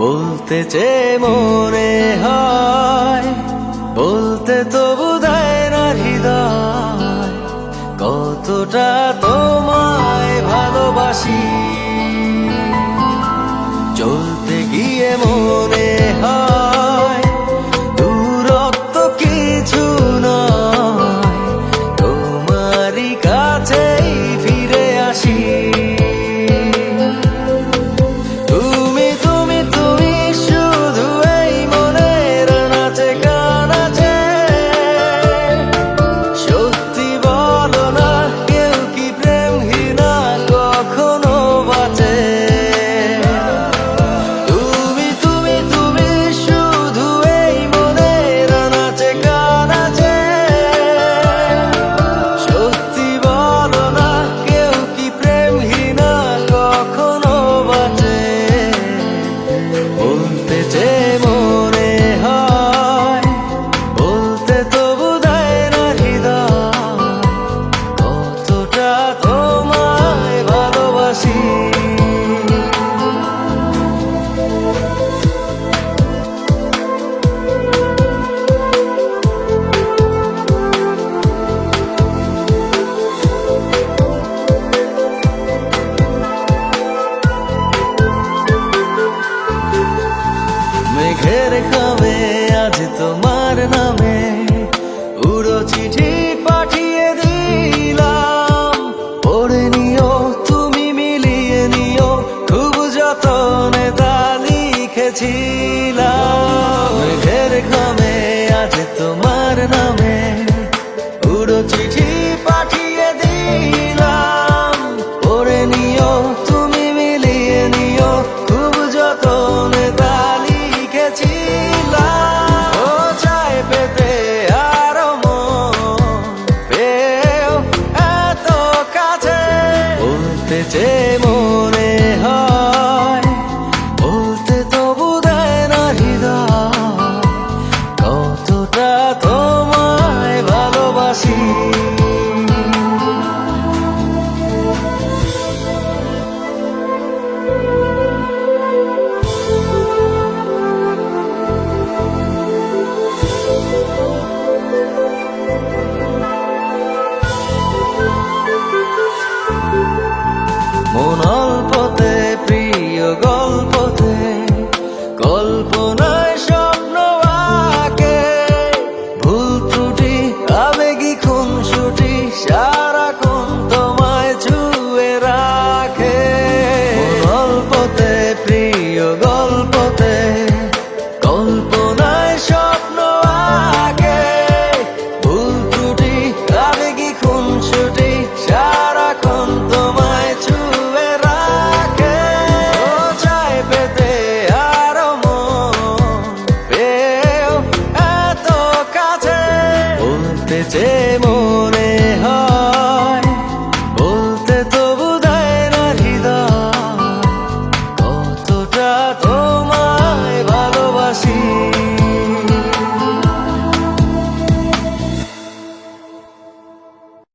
বলতে চেয়ে মনে হয়, বলতে তবু দেয় না হৃদয়, কতটা তোমায় ভালোবাসি। চলতে গিয়ে মনে হয় দূরত্ব কিছু নয়, তোমারই কাছেই ফিরে আসি। মেঘের খামে আজ তোমার নামে উড়ো চিঠি পাঠিয়ে দিলাম, পড়ে নিও তুমি মিলিয়ে নিও, খুব যতনে তা লিখেছিলাম। মেঘের খামে আজ তোমার নামে